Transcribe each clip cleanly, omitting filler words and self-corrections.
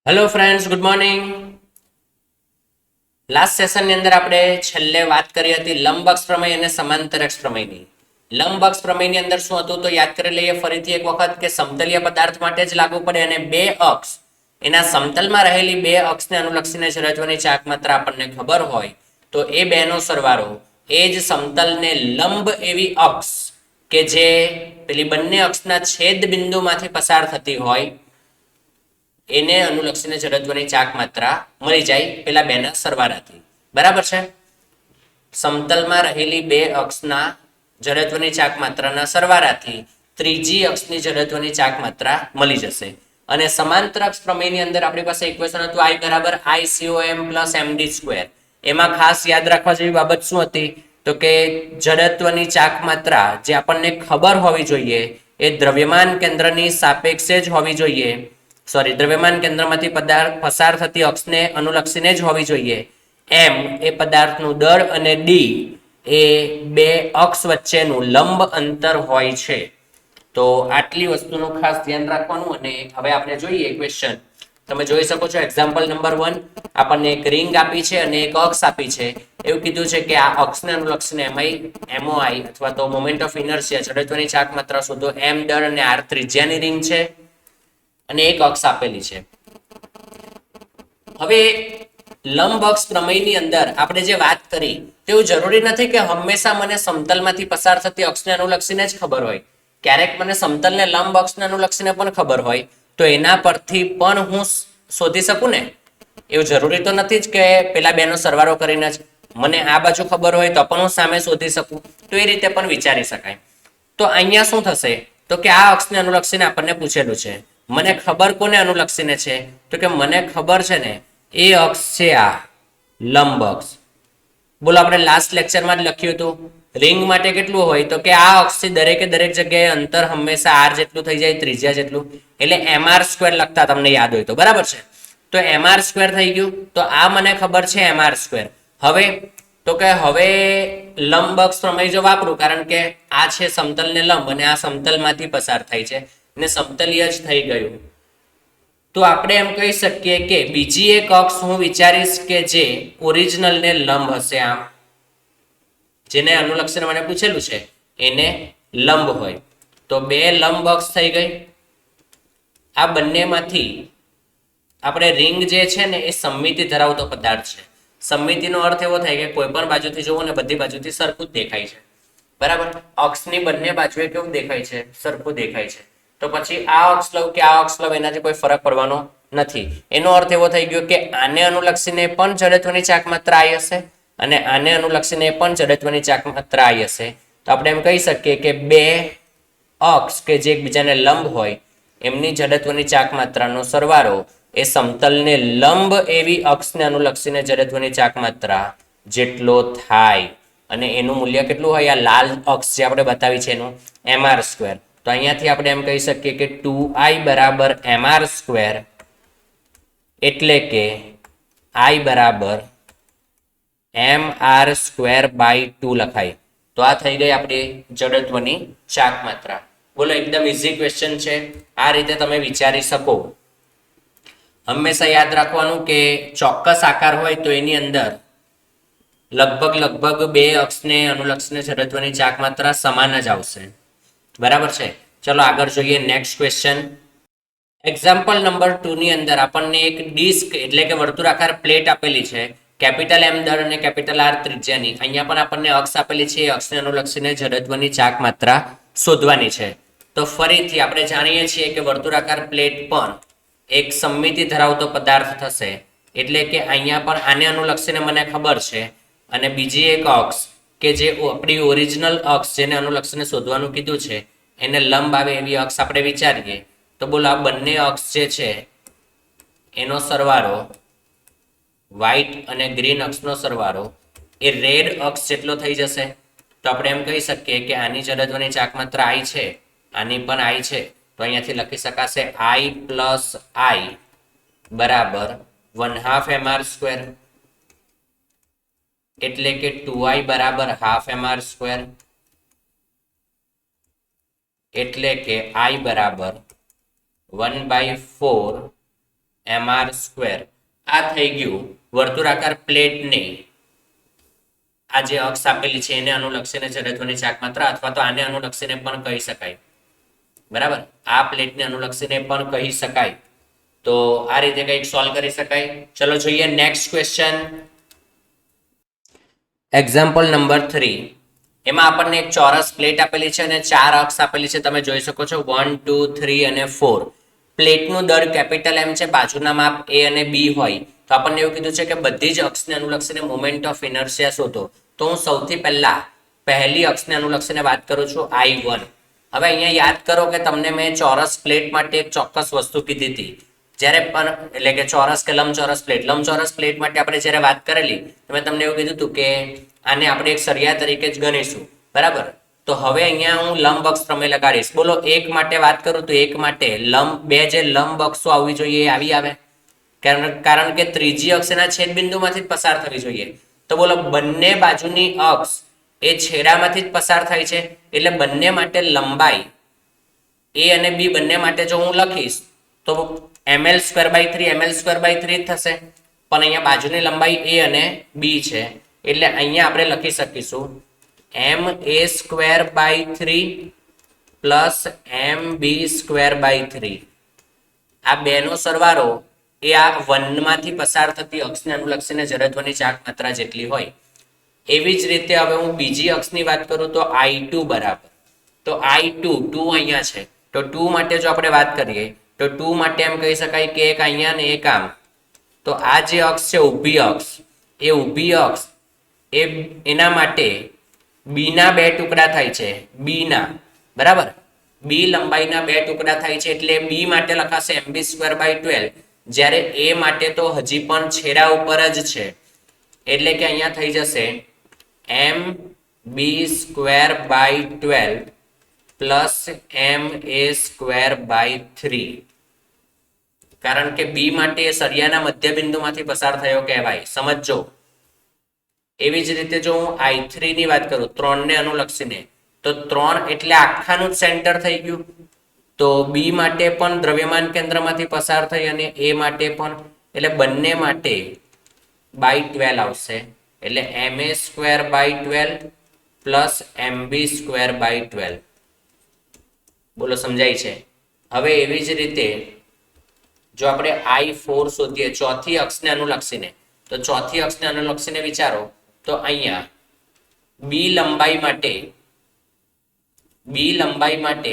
Hello friends, good morning. Last સેશનની અંદર આપણે છેલ્લે વાત કરી હતી લંબઅક્ષ પ્રમેય અને સમાંતરક્ષ પ્રમેયની. લંબઅક્ષ પ્રમેયની અંદર શું હતું તો યાદ કરી લઈએ ફરીથી એક વખત કે સમતલીય પદાર્થ માટે જ લાગુ પડે અને બે અક્ષ એના સમતલમાં રહેલી બે અક્ષને અનુલક્ષીને જ રચવાની ચાક માત્ર આપણને ખબર હોય તો એ બેનો સરવાળો એ જ સમતલને લંબ એવી અક્ષ કે જે પેલી બંને અક્ષના છેદ બિંદુમાંથી પસાર થતી હોય એને અનુલક્ષીને જડત્વની ચાક માત્રા મળી જાય પેલા બેના સરવાળાથી. બરાબર છે. સમતલમાં રહેલી બે અક્ષના જડત્વની ચાક માત્રાના સરવાળાથી ત્રીજી અક્ષની જડત્વની ચાક માત્રા મળી જશે. અને સમાંતરક્ષ પ્રમેયની અંદર આપણી પાસે ઇક્વેશન હતું I બરાબર ICOM પ્લસ MD સ્ક્વેર. એમાં ખાસ યાદ રાખવા જેવી બાબત શું હતી તો કે જડત્વની ચાક માત્રા જે આપણને ખબર હોવી જોઈએ એ દ્રવ્યમાન કેન્દ્રની સાપેક્ષે જ હોવી જોઈએ. દ્રવ્યમાન કેન્દ્રમાંથી પદાર્થ પસાર થતી અક્ષને અનુલક્ષીને જ હોવી જોઈએ. એમ એ પદાર્થનું દળ અને ડી એ બે અક્ષ વચ્ચેનું લંબ અંતર હોય છે. તો આટલી વસ્તુનું ખાસ ધ્યાન રાખવાનું. અને હવે આપણે જોઈએ ક્વેશ્ચન. તમે જોઈ શકો છો એક્ઝામ્પલ નંબર 1 આપણને એક રિંગ આપી છે અને એક અક્ષ આપી છે. એવું કીધું છે કે આ અક્ષને અનુલક્ષીને MOI અથવા તો મોમેન્ટ ઓફ ઇનર્શિયા જડત્વની ચાક માત્રા શોધો. m દળ અને r ત્રિજ્યાની રિંગ છે અને એક અક્ષ આપેલી છે. હવે લંબઅક્ષ પ્રમેયની અંદર આપણે જે વાત કરી તેવું જરૂરી નથી કે હંમેશા મને સમતલમાંથી પસાર થતી અક્ષને અનુલક્ષીને જ ખબર હોય. ક્યારેક મને સમતલને લંબ અક્ષને અનુલક્ષીને પણ ખબર હોય તો એના પરથી પણ હું શોધી શકું ને. એવું જરૂરી તો નથી જ કે પેલા બેનો સરવાળો કરીને જ મને આ બાજુ ખબર હોય તો પણ હું સામે શોધી શકું. તો એ રીતે પણ વિચારી શકાય. તો અહીંયા શું થશે તો કે આ અક્ષને અનુલક્ષીને આપણને પૂછેલું છે. મને ખબર કોને અનુલક્ષીને છે તો કે મને ખબર છે ને એ અક્ષ છે આ લંબ અક્ષ. બોલો આપણે લાસ્ટ લેક્ચરમાં જ લખ્યું હતું રિંગ માટે કેટલું હોય તો કે આ અક્ષથી દરેકે દરેક જગ્યાએ અંતર હંમેશા r જેટલું થઈ જાય, ત્રિજ્યા જેટલું. એટલે mr સ્ક્વેર લખતા તમને યાદ હોય તો બરાબર છે. તો mr સ્ક્વેર થઈ ગયું. તો આ મને ખબર છે mr સ્ક્વેર. હવે તો કે હવે લંબ અક્ષ પ્રમેય જો વાપરું કારણ કે આ છે સમતલને લંબ અને આ સમતલમાંથી પસાર થાય છે ને સમતલીય જ થઈ ગયું. તો આપણે એમ કહી શકીએ કે બીજી એક અક્ષ હું વિચારીશ કે જે ઓરિજિનલને લંબ હશે. આમ જેને અનુલક્ષીને મને પૂછેલું છે એને લંબ હોય તો બે લંબ અક્ષ થઈ ગઈ. આ બંનેમાંથી આપણે રિંગ જે છે ને એ સમમિતિ ધરાવતો પદાર્થ છે. સમમિતિનો અર્થ એવો થાય કે કોઈ પણ બાજુથી જોવો ને બધી બાજુથી સરખું જ દેખાય છે. બરાબર. અક્ષની બંને બાજુએ કેવું દેખાય છે? સરખું દેખાય છે. તો પછી આ અક્ષ લઉં કે આ અક્ષ લઉં એનાથી કોઈ ફરક પડવાનો નથી. એનો અર્થ એવો થઈ ગયો કે આને અનુલક્ષીને પણ જડત્વની ચાક માત્રા આવી હશે અને આને અનુલક્ષીને પણ જડત્વની ચાક માત્રા આવી હશે. તો આપણે એમ કહી શકીએ કે બે અક્ષ કે જે એકબીજાને લંબ હોય એમની જડત્વની ચાક માત્રાનો સરવાળો એ સમતલને લંબ એવી અક્ષને અનુલક્ષીને જડત્વની ચાક માત્રા જેટલો થાય. અને એનું મૂલ્ય કેટલું હોય? આ લાલ અક્ષ જે આપણે બતાવી છે એનું mr સ્ક્વેર. તો અહીંયાથી આપણે એમ કહી શકીએ કે 2i બરાબર mr સ્ક્વેર એટલે કે i બરાબર mr સ્ક્વેર બાય 2 લખાય. તો આ થઈ ગઈ આપણી જડત્વની ચાક માત્રા. બોલો એકદમ ઈઝી ક્વેશ્ચન છે. આ રીતે તમે વિચારી શકો. હંમેશા યાદ રાખવાનું કે ચોક્કસ આકાર હોય તો એની અંદર લગભગ બે અક્ષને અનુલક્ષીને જડત્વની ચાક માત્રા સમાન જ આવશે. બરાબર છે. ચલો આગળ જોઈએ નેક્સ્ટ ક્વેશ્ચન. એક્ઝામ્પલ નંબર 2 ની અંદર આપણને એક ડિસ્ક એટલે કે વર્તુળાકાર પ્લેટ આપેલી છે. કેપિટલ M દળ અને કેપિટલ R ત્રિજ્યાની. અહીંયા પણ આપણને અક્ષ આપેલી છે. એ અક્ષને અનુલક્ષીને જડત્વની ચાક માત્રા શોધવાની છે. તો ફરીથી આપણે જાણીએ છીએ કે વર્તુળાકાર પ્લેટ પણ એક સમમિતિ ધરાવતો પદાર્થ થશે. એટલે કે અહીંયા પણ આને અનુલક્ષીને મને ખબર છે અને બીજી એક અક્ષ કે જે આપણી ઓરિજિનલ અક્ષ જેને અનુલક્ષીને શોધવાનું કીધું છે એને લંબ આવે એવી અક્ષ આપણે વિચારીએ. તો બોલો આ બંને અક્ષ જે છે એનો સરવાળો વ્હાઇટ અને ગ્રીન અક્ષનો સરવાળો એ રેડ અક્ષ જેટલો થઈ જશે. તો આપણે એમ કહી શકીએ કે આની જડત્વની ચાક માત્રા I છે, આની પણ I છે. તો અહીંયાથી લખી શકાશે I પ્લસ I બરાબર 1/2 mr સ્ક્વેર એટલે કે 2i બરાબર હાફ mr સ્ક્વેર એટલે કે I બરાબર 1/4 mr². આ થઈ ગયું વર્તુળાકાર પ્લેટને આ જે અક્ષ આપેલી છે એને અનુલક્ષીને જડત્વની ચાક માત્રા, અથવા તો આને અનુલક્ષીને પણ કહી શકાય. બરાબર, આ પ્લેટને અનુલક્ષીને પણ કહી શકાય. તો આ રીતે કંઈક સોલ્વ કરી શકાય. ચલો જોઈએ નેક્સ્ટ ક્વેશ્ચન. Example number 3. એમાં આપણને એક ચોરસ પ્લેટ આપેલી છે અને 4 અક્ષ આપેલી છે. તમે જોઈ શકો છો 1 2 3 અને 4. પ્લેટનું દળ કેપિટલ M છે, બાજુના માપ A અને B હોય તો આપણને એવું કીધું છે કે બધી જ અક્ષને અનુલક્ષીને મોમેન્ટ ઓફ ઇનર્શિયા શોધો. તો હું સૌથી પહેલી અક્ષને અનુલક્ષીને વાત કરું છું I1. હવે અહીંયા યાદ કરો કે તમને મેં ચોરસ પ્લેટ માટે એક ચોક્કસ વસ્તુ કીધી હતી. જ્યારે પણ એટલે કે ચોરસ કે લંબચોરસ પ્લેટ માટે આપણે જ્યારે વાત કરેલી મેં તમને એવું કીધું હતું કે આને આપણે એક સળિયા તરીકે જ ગણીશું. બરાબર, તો હવે અહીંયા હું લંબ અક્ષ પ્રમેય લગાડીશ. બોલો એક માટે વાત કરું તો એક માટે બે જે લંબ અક્ષો આવવી જોઈએ એ આવી આવે, કારણ કે ત્રીજી અક્ષ એના છેદ બિંદુમાંથી જ પસાર થવી જોઈએ. તો બોલો બંને બાજુની અક્ષ એ છેડામાંથી જ પસાર થાય છે, એટલે બંને માટે લંબાઈ A અને B બંને માટે જો હું લખીશ તો ml²/3 જ થશે. પણ અહીંયા બાજુની લંબાઈ A અને B છે, એટલે અહીંયા આપણે લખી શકીશું ma²/3 પ્લસ mb²/3. આ બેનો સરવાળો એ આ વનમાંથી પસાર થતી અક્ષને અનુલક્ષીને જડત્વની ચાક માત્રા જેટલી હોય. એવી જ રીતે હવે હું બીજી અક્ષની વાત કરું તો I2 બરાબર. તો I2 અહીંયા છે, તો 2 માટે જો આપણે વાત કરીએ તો 2 માટે એમ કહી શકાય કે એક અહીંયા ને એક આમ. તો આ જે અક્ષ છે ઊભી અક્ષ, એ ઊભી અક્ષ એના માટે B ના 2 ટુકડા થાય છે. B ના બરાબર, B લંબાઈના 2 ટુકડા થાય છે, એટલે B માટે લખાશે mb²/12. જ્યારે A માટે તો હજી પણ છેડા ઉપર જ છે, એટલે કે અહીંયા થઈ જશે mb²/12 પ્લસ ma²/3. કારણ કે B માટે સળિયાના મધ્ય બિંદુમાંથી પસાર થયો કહેવાય, સમજજો. એવી જ રીતે જો હું I3 ની વાત કરું 3 ને અનુલક્ષીને, તો 3 એટલે આખાનું જ સેન્ટર થઈ ગયું. તો B માટે પણ દ્રવ્યમાન કેન્દ્રમાંથી પસાર થઈ અને A માટે પણ, એટલે બંને માટે /12 આવશે, એટલે ma²/12 પ્લસ mb²/12. બોલો સમજાય છે? હવે એવી જ રીતે જો આપણે I4 શોધીએ ચોથી અક્ષને અનુલક્ષીને, તો ચોથી અક્ષને અનુલક્ષીને વિચારો તો અહીંયા B લંબાઈ માટે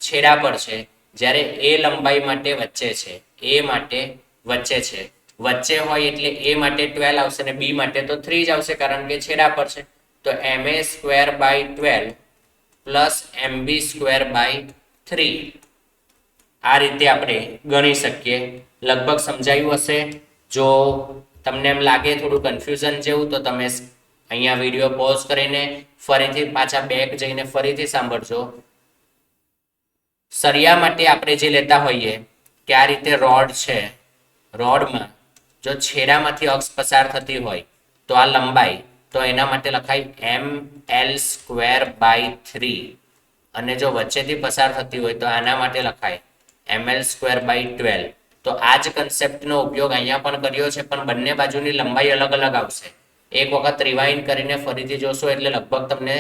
છેડા પર છે, જ્યારે A લંબાઈ માટે વચ્ચે છે. A માટે વચ્ચે છે, વચ્ચે હોય એટલે A માટે 12 આવશે અને B માટે તો 3 જ આવશે, કારણ કે છેડા પર છે. તો ma²/12 પ્લસ mb²/3. આ રીતે આપણે ગણી શકીએ. લગભગ સમજાયું હશે. જો તમને એમ લાગે થોડું કન્ફ્યુઝન જેવું, તો તમે અહીંયા વિડીયો પોઝ કરીને ફરીથી પાછા બેક જઈને ફરીથી સાંભળજો. સળિયા માટે આપણે જે લેતા હોઈએ કે આ રીતે રોડ છે, રોડમાં જો છેડામાંથી અક્ષ પસાર થતી હોય તો આ લંબાઈ, તો એના માટે લખાય ml²/3. અને જો વચ્ચેથી પસાર થતી હોય તો આના માટે લખાય ml²/12. તો આ જ કન્સેપ્ટનો ઉપયોગ અહીંયા પણ કર્યો છે, પણ બંને બાજુની લંબાઈ અલગ અલગ આવશે. એક વખત રિવાઇન્ડ કરીને ફરીથી જોશો એટલે લગભગ તમને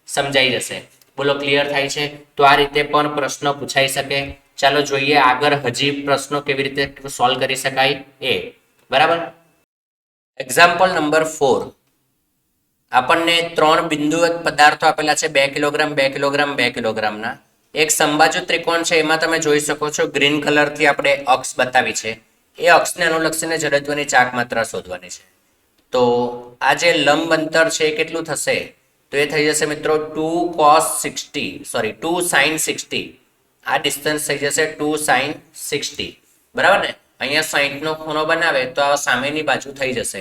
સમજાઈ જશે. બોલો ક્લિયર થાય છે? તો આ રીતે પણ પ્રશ્ન પૂછાઈ શકે. ચાલો જોઈએ આગળ હજી પ્રશ્નો કેવી રીતે સોલ્વ કરી શકાય એ. બરાબર, એક્ઝામ્પલ નંબર 4. આપણને 3 બિંદુવત પદાર્થો આપેલા છે, 2 કિલોગ્રામ 2 કિલોગ્રામ 2 કિલોગ્રામના. એક સમબાજુ ત્રિકોણ છે, એમાં તમે જોઈ શકો છો ગ્રીન કલરથી આપણે અક્ષ બતાવી છે. એ અક્ષને અનુલક્ષીને જડત્વની ચાક માત્રા શોધવાની છે. તો આ જે લંબ અંતર છે એ કેટલું થશે? તો એ થઈ જશે મિત્રો 2 sin 60. આ ડિસ્ટન્સ થઈ જશે 2 sin 60. બરાબર ને? અહીંયા 60 નો ખૂણો બનાવે તો આ સામેની બાજુ થઈ જશે.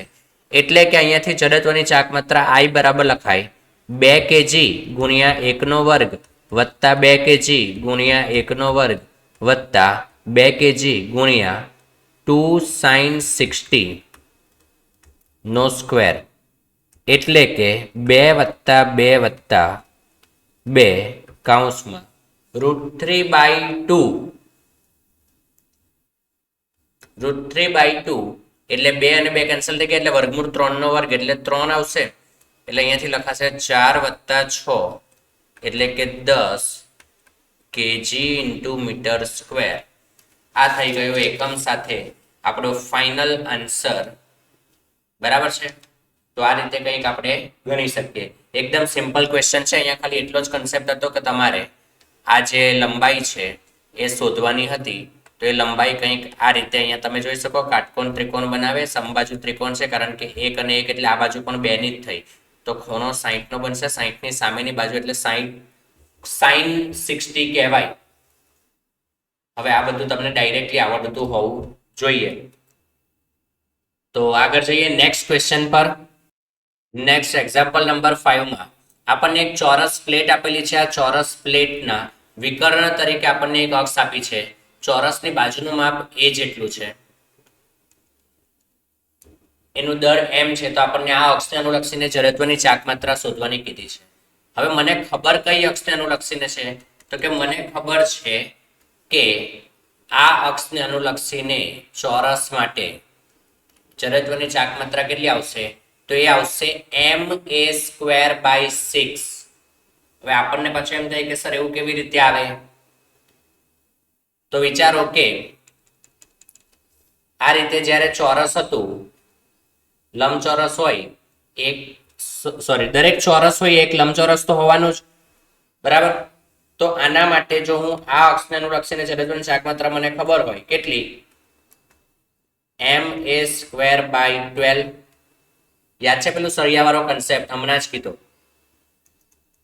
એટલે કે અહીંયાથી જડત્વની ચાક માત્રા I બરાબર લખાય 2 kg ગુણ્યા 1/2 વત્તા 2 kg ગુણ્યા 1/2 વત્તા 2 kg ગુણ્યા 2 sin 60 નો સ્ક્વેર. એટલે કે 2 વત્તા 2 વત્તા 2 √3/2 √3/2 એટલે 2 અને 2 કેન્સલ થઈ ગયા એટલે વર્ગમૂળ 3 નો વર્ગ એટલે 3 આવશે. એટલે અહીંયાથી લખાશે 4 + 6 એટલે કે 10 kg × મીટર સ્ક્વેર. આ થઈ ગયો એકમ સાથે આપણો ફાઇનલ આન્સર. બરાબર છે. તો આ રીતે કંઈક આપણે ગણી શકીએ. એકદમ સિમ્પલ ક્વેશ્ચન છે. અહીંયા ખાલી એટલો જ કન્સેપ્ટ હતો કે તમારે આ જે લંબાઈ છે એ શોધવાની હતી. તો એ લંબાઈ કંઈક આ રીતે અહીંયા તમે જોઈ શકો કાટકોણ ત્રિકોણ બનાવે, સમબાજુ ત્રિકોણ છે કારણ કે 1 અને 1 એટલે આ બાજુ પણ 2 ની જ થઈ. તો ખૂણો 60 નો બનશે. 60 ની સામેની બાજુ એટલે 60 sin 60 કહેવાય. હવે આ બધું તમને ડાયરેક્ટલી આવડતું હોવું જોઈએ. તો આગળ જઈએ નેક્સ્ટ ક્વેશ્ચન પર. નેક્સ્ટ એક્ઝામ્પલ નંબર 5 માં આપણને એક ચોરસ પ્લેટ આપેલી છે. આ ચોરસ પ્લેટના વિકર્ણ તરીકે આપણને એક અક્ષ આપી છે. ચોરસની બાજુનું માપ a જેટલું છે. એનું દળ m છે. તો આપણને આ અક્ષને અનુલક્ષીને જડત્વની ચાક માત્રા શોધવાની કીધી છે. હવે મને ખબર કઈ અક્ષને અનુલક્ષીને છે? તો કે મને ખબર છે કે આ અક્ષને અનુલક્ષીને ચોરસ માટે જડત્વની ચાક માત્રા કેટલી આવશે? તો એ આવશે ma²/6. હવે આપણને પાછું એમ થાય કે સર એવું કેવી રીતે આવે? તો વિચારો કે આ રીતે જ્યારે ચોરસ હતું, લંબચોરસ હોય દરેક ચોરસ હોય એક લંબચોરસ તો હોવાનું જ. બરાબર. તો આના માટે જો હું આ અક્ષને અનુલક્ષીને જડત્વની ચાક માત્રા મને ખબર હોય કેટલી? ma²/12. યાદ છે પેલું સળિયાવાળો કન્સેપ્ટ હમણાં જ કીધો.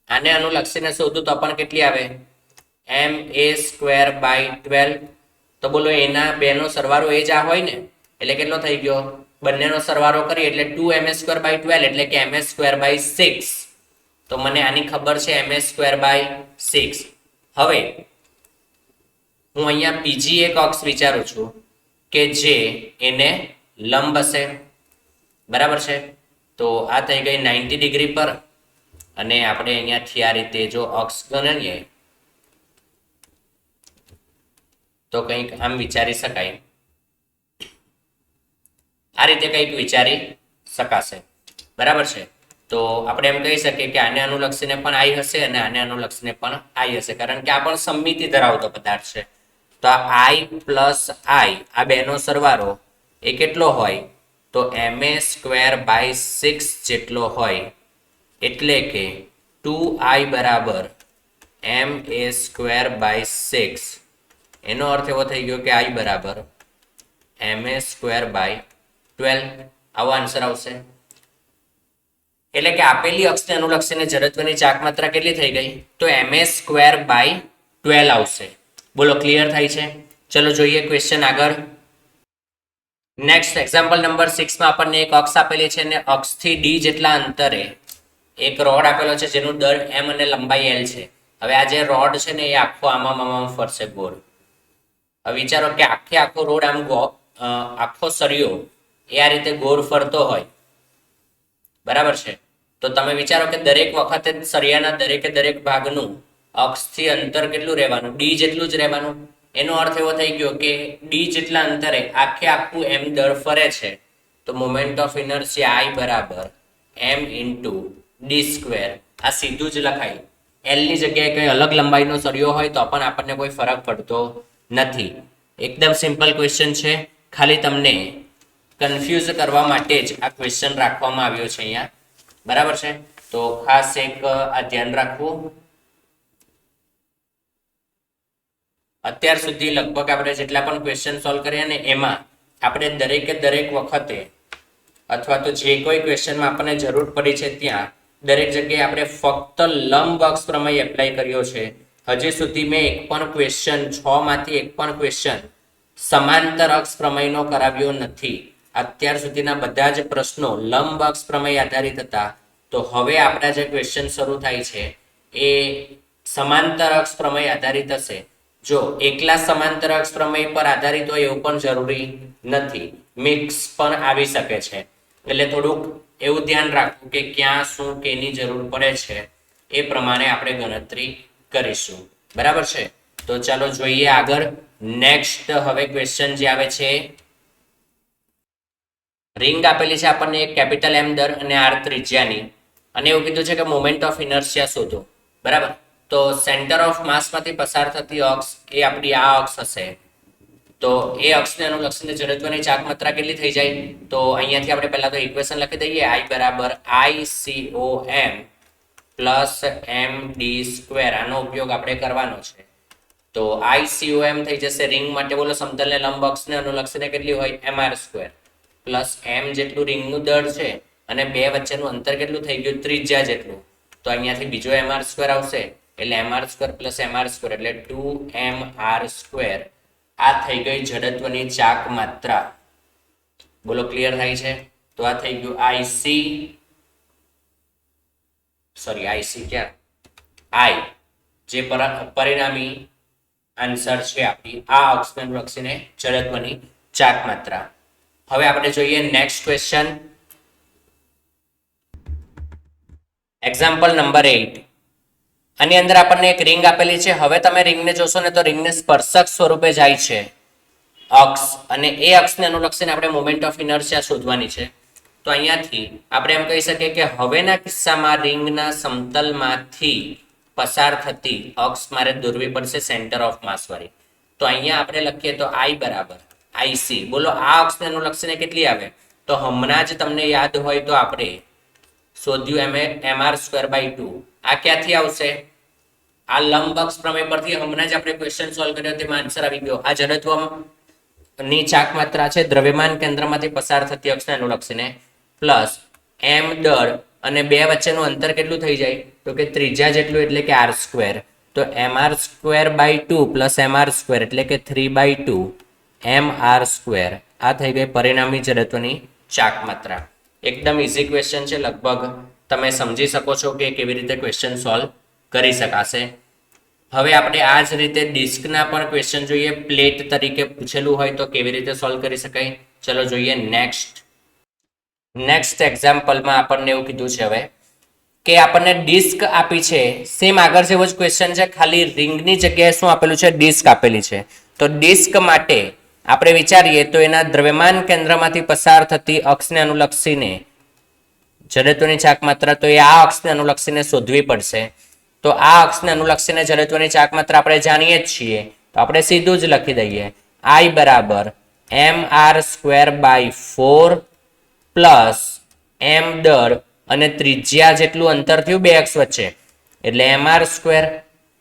આને અનુલક્ષીને શોધું તો પણ કેટલી આવે? ma²/12. તો બોલો એના બેનો સરવાળો એ જ આ હોય ને એટલે કેટલો થઈ ગયો? બંનેનો સરવાળો કરી એટલે 2ma²/12 એટલે કે ma²/6. તો મને આની ખબર છે ma²/6. હવે હું અહીંયા બીજી એક અક્ષ વિચારું છું કે જે એને લંબ હશે. બરાબર છે. તો આ થઈ ગઈ 90 ડિગ્રી પર અને આપણે અહીંયાથી આ રીતે જો અક્ષ ગણીએ તો કંઈક આમ વિચારી શકાય. આ રીતે કંઈક વિચારી શકાશે. બરાબર છે. તો આપણે એમ કહી શકીએ કે આને અનુલક્ષીને પણ આઈ હશે અને આને અનુલક્ષીને પણ આઈ હશે કારણ કે આ પણ સમમિતિ ધરાવતો પદાર્થ છે. તો આ i + i આ બેનો સરવાળો એ કેટલો હોય? તો ma²/6 જેટલો હોય. એટલે કે 2i = ma²/6. એનો અર્થ એવો થઈ ગયો કે i = ma²/12. આવો આન્સર આવશે. એટલે કે આપેલી અક્ષને અનુલક્ષીને જડત્વની ચાક માત્રા કેટલી થઈ ગઈ? તો ma²/12 આવશે. બોલો ક્લિયર થાય છે? ચલો જોઈએ ક્વેશ્ચન આગળ. નેક્સ્ટ એક્ઝામ્પલ નંબર 6 માં આપણને એક અક્ષ આપેલી છે અને અક્ષથી d જેટલા અંતરે એક રોડ આપેલો છે જેનું દળ m અને લંબાઈ l છે. હવે આ જે રોડ છે ને એ આખો આમાં ફરશે ગોળ. હવે વિચારો કે આખો રોડ આમ આખો સળિયો એ આ રીતે ગોળ ફરતો હોય. બરાબર છે. તો તમે વિચારો કે દરેક વખતે સળિયાના દરેક ભાગનું અક્ષથી અંતર કેટલું રહેવાનું? d જેટલું જ રહેવાનું. એનો અર્થ એવો થઈ ગયો કે d જેટલા અંતરે આખું m દળ ફરે છે. તો moment of inertia i = m × d². આ સીધું જ લખાય. l ની જગ્યાએ કઈ અલગ લંબાઈનો સળિયો હોય તો પણ આપણને કોઈ ફરક પડતો નથી. એકદમ સિમ્પલ ક્વેશ્ચન છે. ખાલી તમને કન્ફ્યુઝ કરવા માટે જ આ ક્વેશ્ચન રાખવામાં આવ્યો છે અહીંયા. બરાબર છે. તો ખાસ એક આ ધ્યાન રાખવું. અત્યાર સુધી લગભગ આપણે જેટલા પણ ક્વેશ્ચન સોલ્વ કર્યા ને એમાં આપણે દરેક વખતે અથવા તો જે કોઈ ક્વેશ્ચનમાં આપણને જરૂર પડી છે ત્યાં દરેક જગ્યાએ આપણે ફક્ત લંબ અક્ષ પ્રમેય એપ્લાય કર્યો છે. હજી સુધી મેં એક પણ ક્વેશ્ચન 6 માંથી એક પણ ક્વેશ્ચન સમાંતર અક્ષ પ્રમેયનો કરાવ્યો નથી. અત્યાર સુધીના બધા જ પ્રશ્નો લંબ અક્ષ પ્રમેય આધારિત હતા. તો હવે આપણા જે ક્વેશ્ચન શરૂ થાય છે એ સમાંતર અક્ષ પ્રમેય આધારિત હશે. જો એકલા સમાંતર અક્ષ પ્રમેય પર આધારિત હોય એવું પણ જરૂરી નથી. મિક્સ પણ આવી શકે છે. એટલે થોડુંક એવું ધ્યાન રાખવું કે ક્યાં શું કેની જરૂર પડે છે એ પ્રમાણે આપણે ગણતરી કરીશું. બરાબર છે. તો ચાલો જોઈએ આગળ. નેક્સ્ટ હવે ક્વેશ્ચન જે આવે છે રિંગ આપેલી છે આપણને એક કેપિટલ એમ દર અને આર ત્રિજ્યાની, અને એવું કીધું છે કે મોમેન્ટ ઓફ ઇનર્શિયા શોધો, બરાબર. તો સેન્ટર ઓફ માસમાંથી પસાર થતી અક્ષ એ આપણી આ અક્ષ હશે. તો એ અક્ષને અનુલક્ષીને જડત્વની ચાક માત્રા કેટલી થઈ જાય? તો અહીંયાથી આપણે પહેલા તો ઇક્વેશન લખી દઈએ, I બરાબર ICOM plus M D square. આનો ઉપયોગ આપણે કરવાનો છે. તો ICOM થઈ જશે રિંગ માટે, બોલો સમતલને લંબ અક્ષને અનુલક્ષીને કેટલી હોય? mr સ્ક્વેર પ્લસ એમ જેટલું રિંગનું દળ છે અને બે વચ્ચેનું અંતર કેટલું થઈ ગયું? ત્રિજ્યા જેટલું. તો અહીંયાથી બીજો mr સ્ક્વેર આવશે, એટલે mr square plus mr square એટલે 2mr સ્ક્વેર. આ થઈ ગઈ જડત્વની ચાક માત્રા. બોલો ક્લિયર થાય છે? તો આ થઈ ગયું આઈસી ક્યાં આઈ, જે પરિણામી આન્સર છે આપણી આ અક્ષને અનુલક્ષીને જડત્વની ચાક માત્રા. હવે આપણે જોઈએ નેક્સ્ટ ક્વેશ્ચન. Example number 8. આની અંદર આપણને એક રિંગ આપેલી છે. હવે તમે રિંગને જોશો ને તો રિંગને સ્પર્શક સ્વરૂપે જાય છે અક્ષ, અને એ અક્ષને અનુલક્ષીને આપણે મોમેન્ટ ઓફ ઇનર્શિયા શોધવાની છે. તો અહીંયાથી આપણે એમ કહી શકીએ કે હવેના કિસ્સામાં રિંગના સમતલમાંથી પસાર થતી અક્ષ મારે દોરવી પડશે સેન્ટર ઓફ માસ વાળી. તો અહીંયા આપણે લખીએ તો I બરાબર IC. બોલો આ અક્ષને અનુલક્ષીને કેટલી આવે? તો હમણાં જ તમને યાદ હોય તો આપણે શોધ્યું mr સ્ક્વેર બાય 2. આ ક્યાંથી આવશે? આ લંબ અક્ષ પ્રમેય પરથી હમણાં જ આપણે ક્વેશ્ચન સોલ્વ કર્યો, તેમાં આન્સર આવી ગયો. આ જડત્વની ચાક માત્રા છે દ્રવ્યમાન કેન્દ્રમાંથી પસાર થતી અક્ષને અનુલક્ષીને, પ્લસ એમ દળ અને બે વચ્ચેનું અંતર કેટલું થઈ જાય? તો કે ત્રિજ્યા જેટલું, એટલે કે આર સ્ક્વેર. તો mr square by 2 plus mr square એટલે કે 3/2 mr સ્ક્વેર. આ થઈ ગઈ પરિણામી જડત્વની ચાક માત્રા. એકદમ ઇઝી ક્વેશ્ચન છે, લગભગ તમે સમજી શકો છો કે કેવી રીતે ક્વેશ્ચન સોલ્વ કરી શકાશે. હવે આપણે આ જ રીતે ડિસ્કના પણ ક્વેશ્ચન જોઈએ. પ્લેટ તરીકે પૂછેલું હોય તો કેવી રીતે સોલ્વ કરી શકાય, ચલો જોઈએ નેક્સ્ટ એક્ઝામ્પલમાં આપણને એવું કીધું છે હવે કે આપણને ડિસ્ક આપી છે. સેમ આગળ જેવો જ ક્વેશ્ચન છે, ખાલી રિંગની જગ્યાએ શું આપેલું છે? ડિસ્ક આપેલી છે. તો ડિસ્ક માટે આપણે વિચારીએ તો એના દ્રવ્યમાન કેન્દ્રમાંથી પસાર થતી અક્ષને અનુલક્ષીને જડત્વની ચાક માત્રા, તો એ આ અક્ષને અનુલક્ષીને શોધવી પડશે. તો આ અક્ષને અનુલક્ષીને જડત્વની ચાક માત્રા આપણે જાણીએ જ છીએ, તો આપણે સીધું જ લખી દઈએ I બરાબર mr સ્ક્વેર બાય 4 પ્લસ એમ દળ અને ત્રિજ્યા જેટલું અંતર થયું બે અક્ષ વચ્ચે એટલે mr સ્ક્વેર.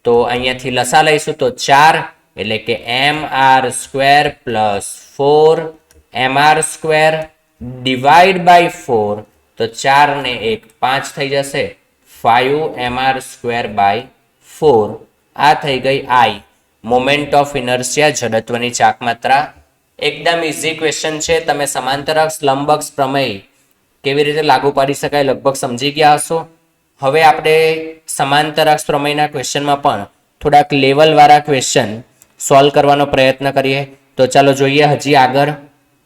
તો અહીંયાથી લસા લઈશું તો 4 એટલે કે mr square plus 4 mr square divide by 4, તો 4 ને 1 5 થઈ જશે, 5 mr સ્ક્વેર બાય 4. આ થઈ ગઈ I મોમેન્ટ ઓફ ઇનર્શિયા જડત્વની ચાક માત્રા. એકદમ ઇઝી ક્વેશ્ચન છે. તમે સમાંતર અક્ષ લંબ અક્ષ પ્રમેય કેવી રીતે લાગુ પાડી શકાય લગભગ સમજી ગયા હશો. હવે આપણે સમાંતર અક્ષ પ્રમેયના ક્વેશ્ચનમાં પણ થોડાક લેવલ વાળા ક્વેશ્ચન સોલ્વ કરવાનો પ્રયત્ન કરીએ. તો ચાલો જોઈએ હજી આગળ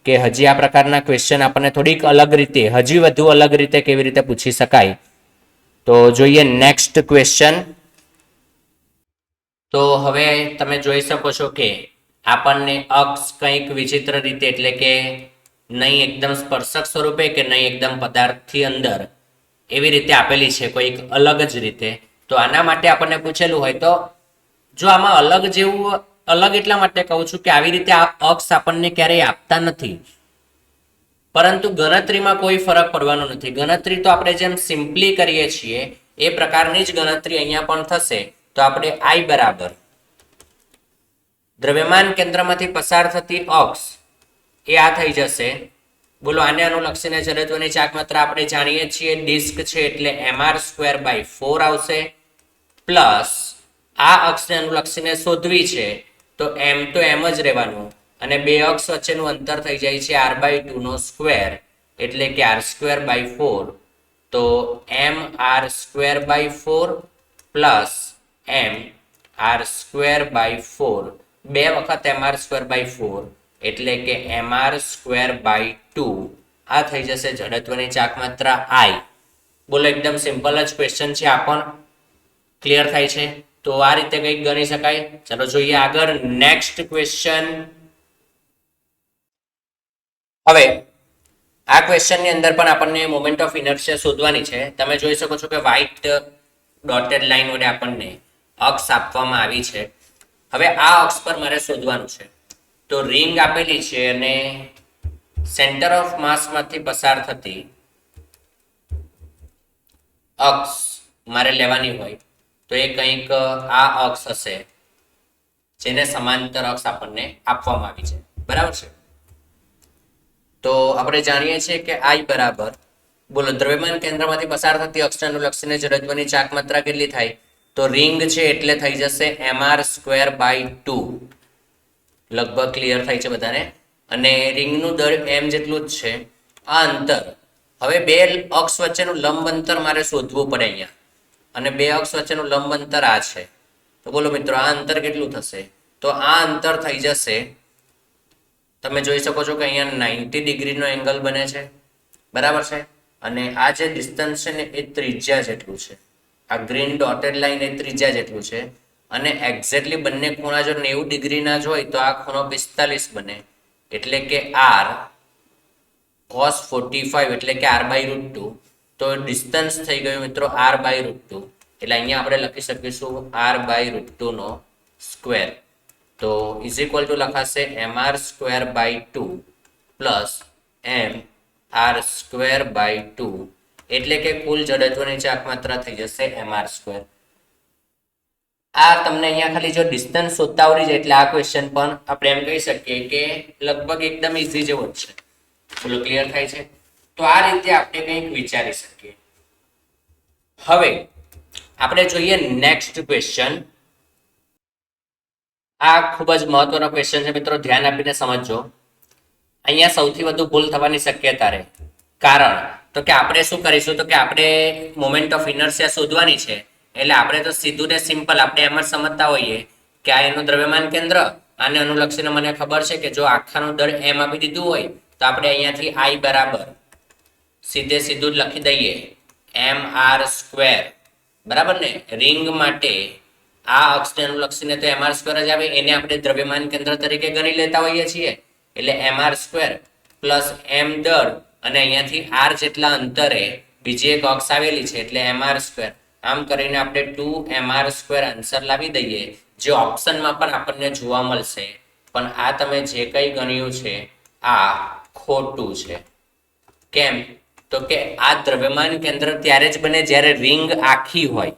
કે હજી આ પ્રકારના ક્વેશ્ચન આપણને થોડીક અલગ રીતે, હજી વધુ અલગ રીતે કેવી રીતે પૂછી શકાય. તો જોઈએ નેક્સ્ટ ક્વેશ્ચન. તો હવે તમે જોઈ શકો છો કે આપણને અક્ષ કંઈક વિચિત્ર રીતે, એટલે કે નહીં એકદમ સ્પર્શક સ્વરૂપે કે નહીં એકદમ પદાર્થથી અંદર, એવી રીતે આપેલી છે, કોઈક અલગ જ રીતે. તો આના માટે આપણને પૂછેલું હોય તો જો આમાં અલગ જેવું, અલગ એટલા માટે કહું છું કે આવી રીતે આ અક્ષ આપણને ક્યારેય આપતા નથી, પરંતુ ગણતરીમાં કોઈ ફરક પડવાનો નથી. ગણતરી તો આપણે જેમ સિમ્પલી કરીએ છીએ એ પ્રકારની જ ગણતરી અહીંયા પણ થશે. તો આપણે I બરાબર દ્રવ્યમાન કેન્દ્રમાંથી પસાર થતી અક્ષ એ આ થઈ જશે. બોલો આને અનુલક્ષીને જડત્વની ચાક માત્રા આપણે જાણીએ છીએ ડિસ્ક છે એટલે mr સ્ક્વેર બાય 4 આવશે, પ્લસ આ અક્ષને અનુલક્ષીને શોધવી છે તો એમ તો એમ જ રહેવાનું, અને બે અક્ષ વચ્ચેનું અંતર થઈ જાય છે r/2 નો સ્ક્વેર એટલે કે r સ્ક્વેર બાય 4. તો mr square by 4 plus M r square by 4, બે વખત mr સ્ક્વેર બાય 4 એટલે કે mr સ્ક્વેર બાય 2. આ થઈ જશે જડત્વની ચાક માત્રા I. બોલો એકદમ સિમ્પલ જ ક્વેશ્ચન છે, આ પણ ક્લિયર થાય છે. તો આ રીતે કંઈક ગણી શકાય. ચલો જોઈએ આગળ નેક્સ્ટ ક્વેશ્ચન. હવે આ ક્વેશ્ચનની અંદર પણ આપણને મોમેન્ટ ઓફ ઇનર્શિયા શોધવાની છે. તમે જોઈ શકો છો કે વ્હાઇટ ડોટેડ લાઈન વડે આપણને અક્ષ આપવામાં આવી છે. હવે આ અક્ષ પર મારે શોધવાનું છે. તો રિંગ આપેલી છે અને સેન્ટર ઓફ માસમાંથી પસાર થતી અક્ષ મારે લેવાની હોય તો એ કંઈક આ અક્ષ હશે જેને સમાંતર અક્ષ આપણને આપવામાં આવી છે. બરાબર છે. તો આપણે જાણીએ છીએ કે I બરાબર બોલો દ્રવ્યમાન કેન્દ્રમાંથી પસાર થતી અક્ષને અનુલક્ષીને જડત્વની ચાક માત્રા કેટલી થાય? તો રિંગ છે એટલે થઈ જશે mr²/2. લગભગ ક્લિયર થાય છે બધાને. અને રિંગનું દળ m જેટલું જ છે. આ અંતર હવે બે અક્ષ વચ્ચેનું લંબ અંતર મારે શોધવું પડે અહીંયા. અને બે અક્ષ વચ્ચેનું લંબ અંતર આ છે. તો બોલો મિત્રો આ અંતર કેટલું થશે? તો આ અંતર થઈ જશે, તમે જોઈ શકો છો કે અહીંયા 90 ડિગ્રીનો એંગલ બને છે. બરાબર છે. અને આ જે ડિસ્ટન્સ છે ને એ ત્રિજ્યા જેટલું છે. આ ગ્રીન ડોટેડ લાઈન એ ત્રિજ્યા જેટલું છે. અને એક્ઝેક્ટલી બંને ખૂણા જો 90 ડિગ્રીના જ હોય તો આ ખૂણો 45 બને. એટલે કે r cos 45 એટલે કે r/√2. તો ડિસ્ટન્સ થઈ ગયું મિત્રો r/√2. એટલે અહીંયા આપણે લખી શકીશું r/√2 નો સ્ક્વેર. તો ઇઝ ઇક્વલ ટુ લખાશે mr²/2 પ્લસ mr²/2 એટલે કે કુલ જડત્વની ચાક માત્રા થઈ જશે mr². આ તમને અહીંયા ખાલી જો ડિસ્ટન્સ શોધતા આવડી જાય એટલે આ ક્વેશ્ચન પણ આપણે એમ કહી શકીએ કે લગભગ એકદમ ઈઝી જેવો જ છે. બોલો ક્લિયર થાય છે? તો આ રીતે આપણે કંઈક વિચારી શકીએ. હવે આપણે જોઈએ નેક્સ્ટ ક્વેશ્ચન. આ ખૂબ જ મહત્વનો ક્વેશ્ચન છે મિત્રો, ધ્યાન આપીને સમજજો. અહીંયા સૌથી વધુ ભૂલ થવાની શક્યતા રહે. કારણ તો કે આપણે શું કરીશું તો કે આપણે મોમેન્ટ ઓફ ઇનર્શિયા શોધવાની છે. એટલે આપણે તો સીધું ને સિમ્પલ આપણે એમ જ સમજતા હોઈએ કે આ એનું દ્રવ્યમાન કેન્દ્ર, આને અનુલક્ષીને મને ખબર છે કે જો આખાનું દળ m આપી દીધું હોય તો આપણે અહીંયાથી I બરાબર સીધું જ લખી દઈએ mr². બરાબર ને? રિંગ માટે આ અક્ષને અનુલક્ષીને તો mr² જ આવે. એને આપણે દ્રવ્યમાન કેન્દ્ર તરીકે ગણી લેતા હોઈએ છીએ. એટલે mr² પ્લસ m દળ અને અહીંયાથી r જેટલા અંતરે બીજી એક અક્ષ આવેલી છે એટલે mr². આમ કરીને આપણે 2mr² આન્સર લાવી દઈએ, જે ઓપ્શનમાં પણ આપણને જોવા મળશે. પણ આ તમે જે કંઈ ગણ્યું છે આ ખોટું છે. કેમ? તો કે આ દ્રવ્યમાન કેન્દ્ર ત્યારે જ બને જ્યારે રિંગ આખી હોય.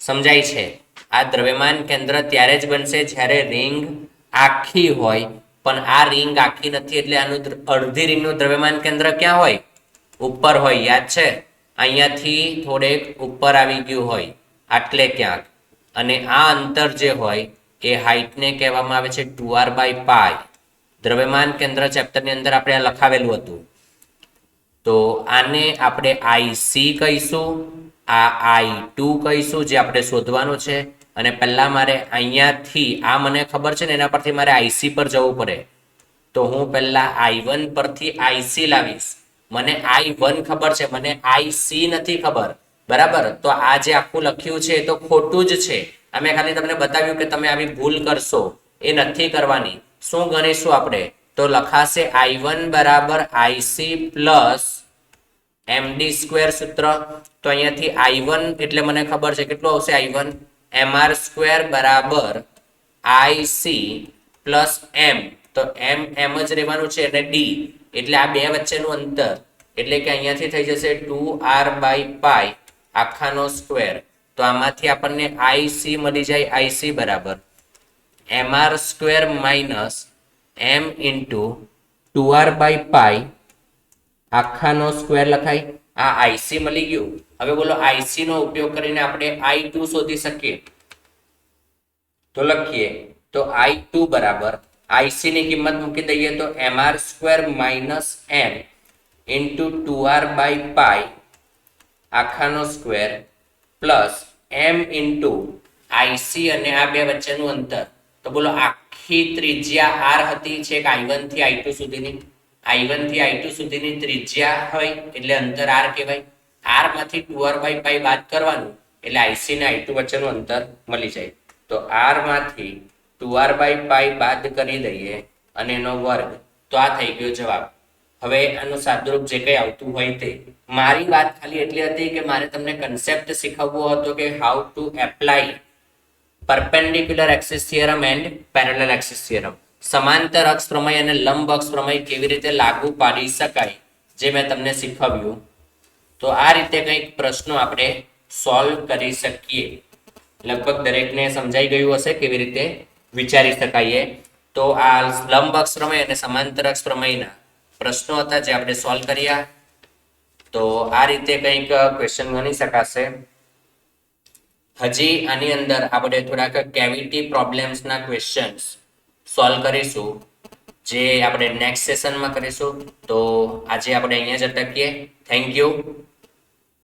સમજાય છે? આ દ્રવ્યમાન કેન્દ્ર ત્યારે જ બનશે જ્યારે રિંગ આખી હોય. પણ આ રિંગ આખી નથી એટલે આનું અડધી રિંગનું દ્રવ્યમાન કેન્દ્ર ક્યાં હોય? ઉપર હોય. યાદ છે? અહીંયાથી થોડેક ઉપર આવી ગયું હોય આટલે ક્યાંક. અને આ અંતર જે હોય એ હાઈટને કહેવામાં આવે છે 2r/π. દ્રવ્યમાન કેન્દ્ર ચેપ્ટરની અંદર આપણે લખાવેલું હતું. તો આને આપણે IC કહીશું, આ I2 કહીશું, જે આપણે શોધવાનું છે. અને પહેલા મારે અહીંયાથી આ મને ખબર છે ને એના પરથી મારે IC પર જવું પડે. તો હું પહેલા I1 પરથી IC લાવીશ. મને I1 ખબર છે, મને IC નથી ખબર. બરાબર? તો આ જે આખું લખ્યું છે એ તો ખોટું જ છે. અમે ખાલી તમને બતાવ્યું કે તમે આવી ભૂલ કરશો એ નથી કરવાની. શું ગણીશું આપણે? તો લખાશે I1 બરાબર IC પ્લસ md² સૂત્ર. તો અહીંયાથી I1 એટલે મને ખબર છે કેટલું આવશે I1? mr² બરાબર IC પ્લસ m. તો m જ રહેવાનું છે અને d એટલે આ બે વચ્ચેનું અંતર એટલે કે અહીંયાથી થઈ જશે 2r/π આખાનો સ્ક્વેર. તો આમાંથી આપણને IC મળી જાય. IC બરાબર mr² minus m into 2r/π આખાનો સ્ક્વેર લખાય. આ IC મળી ગયું. હવે બોલો IC નો ઉપયોગ કરીને આપણે I2 શોધી શકીએ. તો લખીએ તો I2 બરાબર IC ની કિંમત મૂકી દઈએ તો mr² minus m into 2r/π આખાનો square plus m into IC અને આ બે વચ્ચેનું અંતર. તો બોલો આખી ત્રિજ્યા r હતી છે કે I1 થી I2 સુધીની. I1 થી I2 સુધીની ત્રિજ્યા હોય એટલે અંતર r કહેવાય. r માંથી 2r/π બાદ કરવાનું એટલે IC ને I2 વચ્ચેનું અંતર મળી જાય. તો r માંથી 2r/π બાદ કરી દઈએ અને એનો વર્ગ. તો આ થઈ ગયો જવાબ. હવે આનું સાદુરૂપ જે કંઈ આવતું હોય તે, મારી વાત ખાલી એટલી હતી કે મારે તમને કન્સેપ્ટ શીખવવો હતો કે how to apply perpendicular axis theorem and parallel axis theorem, સમાંતર અક્ષ પ્રમેય અને લંબ અક્ષ પ્રમેય કેવી રીતે લાગુ પાડી શકાય, જે મેં તમને શીખવ્યું. તો આ રીતે કંઈક પ્રશ્નો આપણે સોલ્વ કરી શકીએ. લગભગ દરેકને સમજાઈ ગયું હશે કેવી રીતે વિચારી શકાય. તો આ લંબ અક્ષ પ્રમેય અને સમાંતર અક્ષ પ્રમેયના પ્રશ્નો હતા જે આપણે સોલ્વ કર્યા. તો આ રીતે કંઈક ક્વેશ્ચન ગણી શકાશે. હજી આની અંદર આપણે થોડાક કેવિટી પ્રોબ્લેમ્સના ક્વેશ્ચન્સ સોલ્વ કરીશું, જે આપણે નેક્સ્ટ સેશનમાં કરીશું. તો આજે આપણે અહીંયા જ અટકીએ. Thank you.